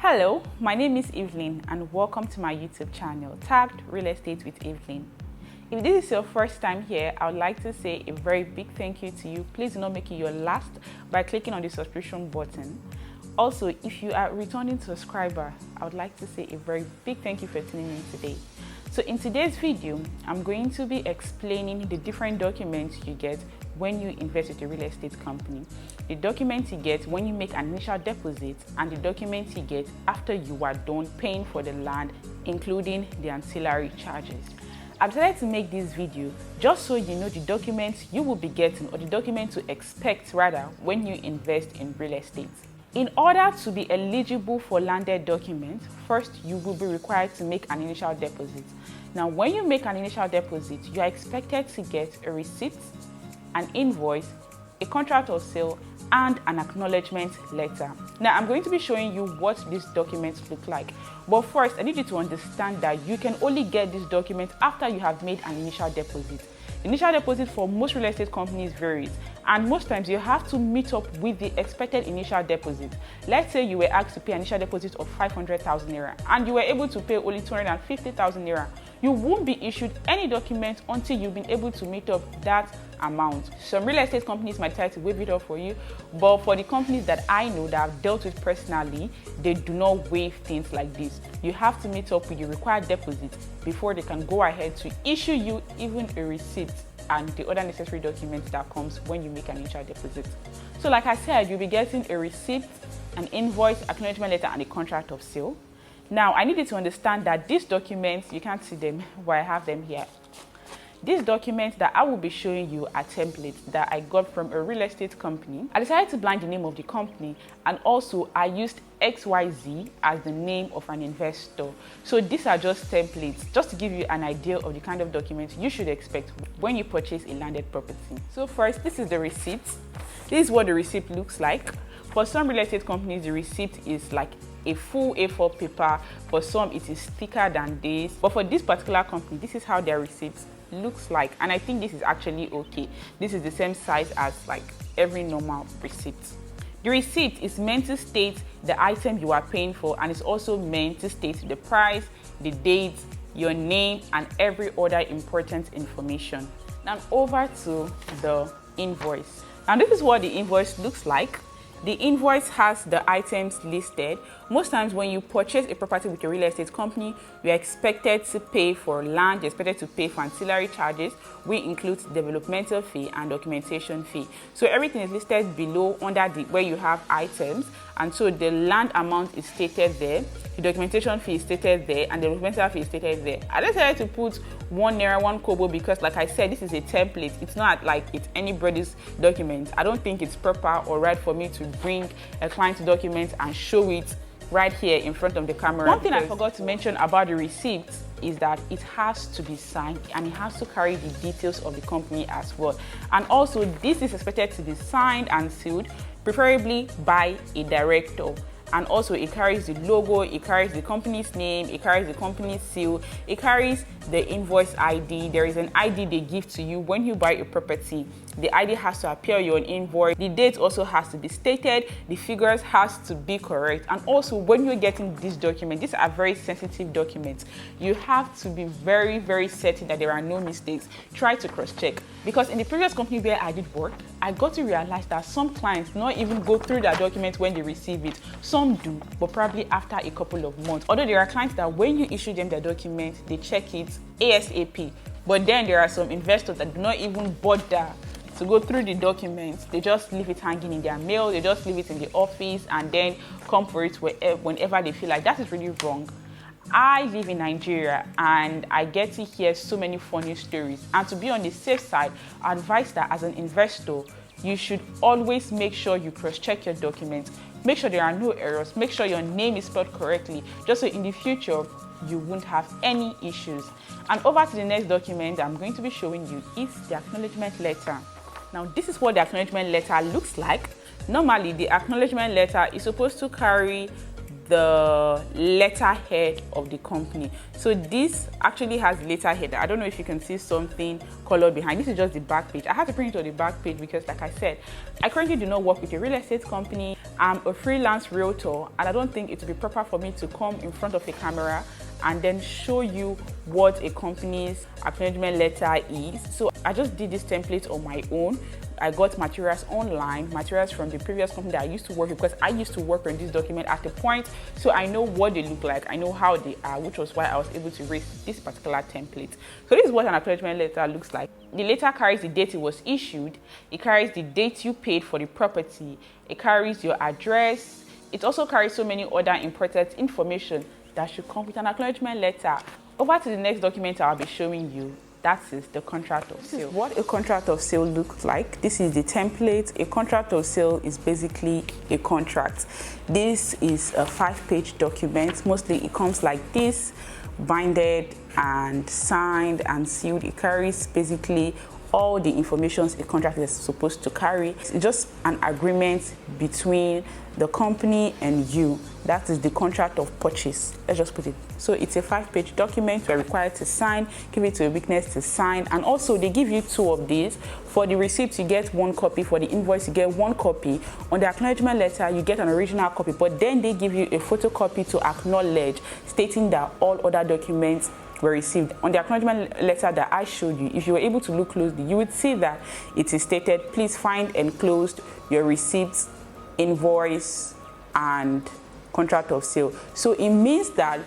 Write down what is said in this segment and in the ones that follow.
Hello, my name is Evelyn and welcome to my YouTube channel tagged Real Estate with Evelyn. If this is your first time here, I would like to say a very big thank you to you. Please do not make it your last by clicking on the subscription button. Also, if you are a returning subscriber, I would like to say a very big thank you for tuning in today. So in today's video, I'm going to be explaining the different documents you get when you invest with a real estate company. The documents you get when you make an initial deposit and the documents you get after you are done paying for the land, including the ancillary charges. I've decided to make this video just so you know the documents you will be getting, or the documents to expect rather, when you invest in real estate. In order to be eligible for landed documents, first you will be required to make an initial deposit. Now, when you make an initial deposit, you are expected to get a receipt, an invoice, a contract of sale, and an acknowledgement letter. Now, I'm going to be showing you what these documents look like. But first, I need you to understand that you can only get these documents after you have made an initial deposit. Initial deposit for most real estate companies varies, and most times you have to meet up with the expected initial deposit. Let's say you were asked to pay an initial deposit of 500,000 naira and you were able to pay only 250,000 naira. You won't be issued any document until you've been able to meet up that amount. Some real estate companies might try to waive it off for you, but for the companies that I know that I've dealt with personally, they do not waive things like this. You have to meet up with the required deposit before they can go ahead to issue you even a receipt and the other necessary documents that comes when you make an initial deposit. So like I said, you'll be getting a receipt, an invoice, acknowledgement letter, and a contract of sale. Now, I need you to understand that these documents, you can't see them, but I have them here. These documents that I will be showing you are templates that I got from a real estate company. I decided to blind the name of the company, and also I used XYZ as the name of an investor. So these are just templates, just to give you an idea of the kind of documents you should expect when you purchase a landed property. So first, this is the receipt. This is what the receipt looks like. For some real estate companies, the receipt is like a full A4 paper. For some, it is thicker than this. But for this particular company, this is how their receipt looks like, and I think this is actually okay. This is the same size as like every normal receipt. The receipt is meant to state the item you are paying for, and it's also meant to state the price, the date, your name, and every other important information. Now over to the invoice. Now this is what the invoice looks like. The invoice has the items listed. Most times when you purchase a property with a real estate company, you're expected to pay for land, you're expected to pay for ancillary charges. We include developmental fee and documentation fee. So everything is listed below under where you have items, and so the land amount is stated there, the documentation fee is stated there, and the developmental fee is stated there. I decided to put 1 naira, 1 kobo because, like I said, this is a template. It's not like it's anybody's document. I don't think it's proper or right for me to bring a client's document and show it right here in front of the camera. One thing I forgot to mention about the receipt is that it has to be signed, and it has to carry the details of the company as well. And also, this is expected to be signed and sealed, preferably by a director. And also, it carries the logo, it carries the company's name, it carries the company's seal, it carries the invoice ID. There is an ID they give to you when you buy a property. The ID has to appear on your invoice. The date also has to be stated. The figures has to be correct. And also, when you're getting this document, these are very sensitive documents. You have to be very, very certain that there are no mistakes. Try to cross-check. Because in the previous company where I did work, I got to realize that some clients not even go through their document when they receive it. Some do, but probably after a couple of months. Although there are clients that when you issue them their document, they check it ASAP. But then there are some investors that do not even bother to go through the documents. They just leave it hanging in their mail, they just leave it in the office and then come for it whenever they feel like. That is really wrong. I live in Nigeria and I get to hear so many funny stories. And to be on the safe side, I advise that as an investor, you should always make sure you cross-check your documents. Make sure there are no errors. Make sure your name is spelled correctly, just so in the future, you won't have any issues. And over to the next document I'm going to be showing you is the acknowledgement letter. Now, this is what the acknowledgement letter looks like. Normally, the acknowledgement letter is supposed to carry the letterhead of the company. So this actually has letterhead. I don't know if you can see something colored behind. This is just the back page. I had to print it on the back page because, like I said, I currently do not work with a real estate company. I'm a freelance realtor, and I don't think it would be proper for me to come in front of a camera and then show you what a company's acknowledgement letter is. So I just did this template on my own. I got materials online, materials from the previous company that I used to work with, because I used to work on this document at a point, so I know what they look like, I know how they are, which was why I was able to raise this particular template. So this is what an acknowledgement letter looks like. The letter carries the date it was issued, it carries the date you paid for the property, it carries your address, it also carries so many other important information that should come with an acknowledgement letter. Over to the next document I'll be showing you. That is the contract of sale. This is what a contract of sale looks like. This is the template. A contract of sale is basically a contract. This is a 5-page document. Mostly it comes like this, binded and signed and sealed. It carries basically all the information a contract is supposed to carry. It's just an agreement between the company and you. That is the contract of purchase. Let's just put it. So it's a 5-page document. You're required to sign, give it to a witness to sign, and also they give you 2 of these. For the receipt, you get 1 copy. For the invoice, you get 1 copy. On the acknowledgement letter, you get an original copy, but then they give you a photocopy to acknowledge, stating that all other documents were received. On the acknowledgement letter that I showed you, if you were able to look closely, you would see that it is stated, please find enclosed your receipts, invoice, and contract of sale. So it means that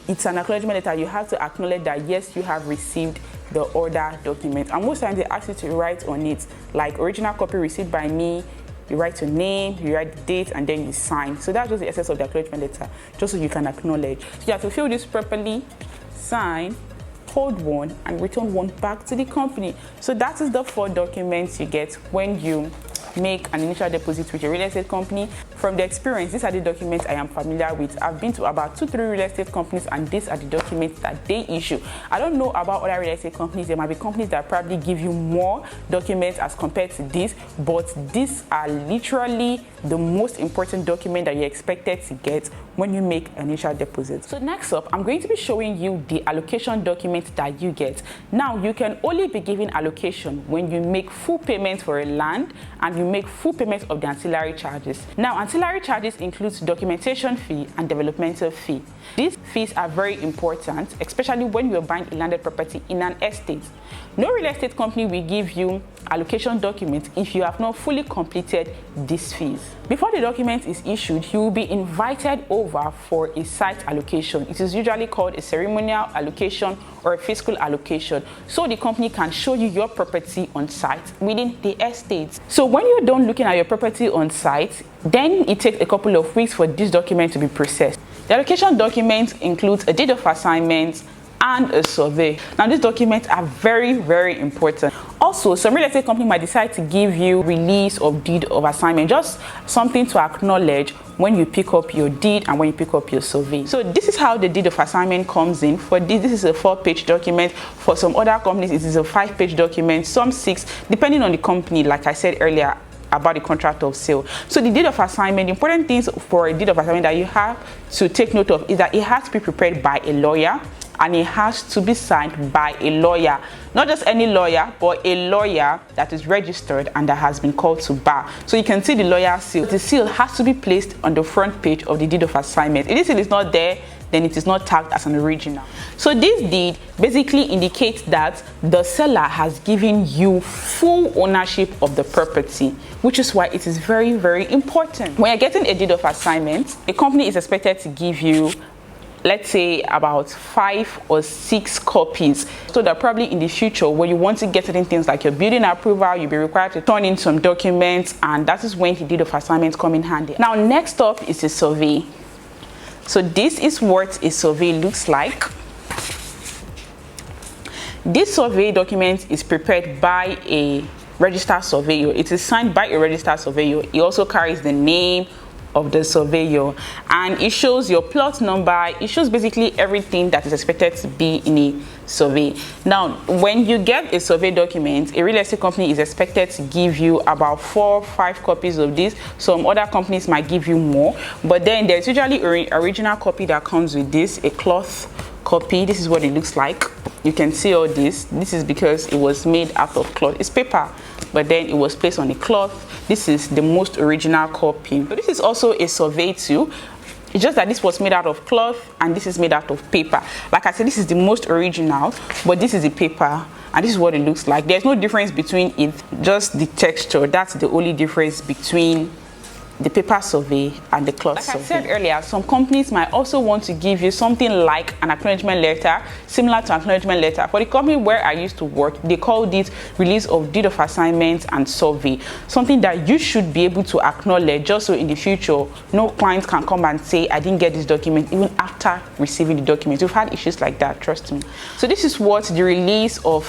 it's an acknowledgement letter. You have to acknowledge that yes, you have received the order document, and most times they ask you to write on it, like original copy received by me. You write your name, you write the date, and then you sign. So that's just the essence of the acknowledgement letter, just so you can acknowledge. So you have to fill this properly, sign, hold 1, and return 1 back to the company. So that is the 4 documents you get when you make an initial deposit with a real estate company. From the experience, these are the documents I am familiar with. I've been to about 2-3 real estate companies, and these are the documents that they issue. I don't know about other real estate companies. There might be companies that probably give you more documents as compared to this, but these are literally the most important document that you're expected to get when you make an initial deposit. So next up, I'm going to be showing you the allocation document that you get. Now, you can only be given allocation when you make full payment for a land and you make full payment of the ancillary charges. Now, ancillary charges includes documentation fee and developmental fee. These fees are very important, especially when you're buying a landed property in an estate. No real estate company will give you allocation document if you have not fully completed these fees. Before the document is issued, you will be invited over for a site allocation. It is usually called a ceremonial allocation or a fiscal allocation, so the company can show you your property on site within the estate. So when you're done looking at your property on site, then it takes a couple of weeks for this document to be processed. The allocation document includes a deed of assignment and a survey. Now, these documents are very, very important. Also, some real estate company might decide to give you release of deed of assignment, just something to acknowledge when you pick up your deed and when you pick up your survey. So this is how the deed of assignment comes in. For this is a 4-page document. For some other companies, it is a 5-page document, some 6, depending on the company, like I said earlier about the contract of sale. So the deed of assignment, the important things for a deed of assignment that you have to take note of is that it has to be prepared by a lawyer, and it has to be signed by a lawyer. Not just any lawyer, but a lawyer that is registered and that has been called to bar. So you can see the lawyer seal. The seal has to be placed on the front page of the deed of assignment. If this seal is not there, then it is not tagged as an original. So this deed basically indicates that the seller has given you full ownership of the property, which is why it is very, very important. When you're getting a deed of assignment, a company is expected to give you, let's say, about 5 or 6 copies, so that probably in the future when you want to get certain things like your building approval, you'll be required to turn in some documents, and that is when the deed of assignment come in handy. Now, next up is a survey. So this is what a survey looks like. This survey document is prepared by a registered surveyor. It is signed by a registered surveyor. It also carries the name, of the surveyor, and it shows your plot number. It shows basically everything that is expected to be in a survey. Now, when you get a survey document, a real estate company is expected to give you about 4 or 5 copies of this. Some other companies might give you more, but then there's usually an original copy that comes with this, a cloth copy. This is what it looks like. You can see all this. This is because it was made out of cloth. It's paper, but then it was placed on a cloth. This is the most original copy. So this is also a survey too. It's just that this was made out of cloth and this is made out of paper. Like I said, this is the most original, but this is the paper, and this is what it looks like. There's no difference between it, just the texture. That's the only difference between the paper survey and the cloth survey. Like I said earlier, some companies might also want to give you something like an acknowledgement letter, similar to an acknowledgement letter. For the company where I used to work, they called it release of deed of assignment and survey, something that you should be able to acknowledge, just so in the future no client can come and say, I didn't get this document, even after receiving the document. We've had issues like that, trust me. So this is what the release of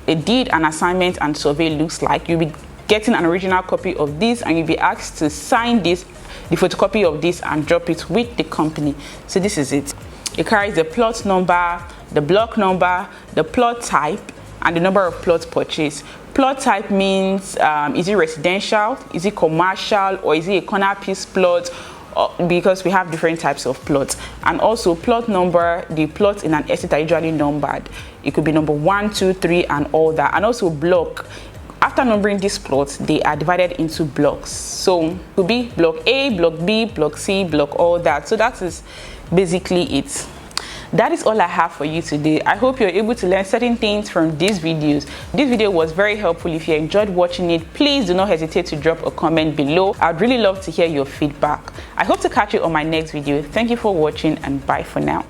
a deed, an assignment and survey looks like. You'll be getting an original copy of this, and you'll be asked to sign this, the photocopy of this, and drop it with the company. So this is it. It carries the plot number, the block number, the plot type, and the number of plots purchased. Plot type means is it residential, is it commercial, or is it a corner piece plot? Because we have different types of plots. And also plot number, the plots in an estate are usually numbered. It could be number 1, 2, 3, and all that. And also block. After numbering these plots, they are divided into blocks. So it could be block A, block B, block C, block all that. So that is basically it. That is all I have for you today. I hope you're able to learn certain things from these videos. This video was very helpful. If you enjoyed watching it, please do not hesitate to drop a comment below. I'd really love to hear your feedback. I hope to catch you on my next video. Thank you for watching, and bye for now.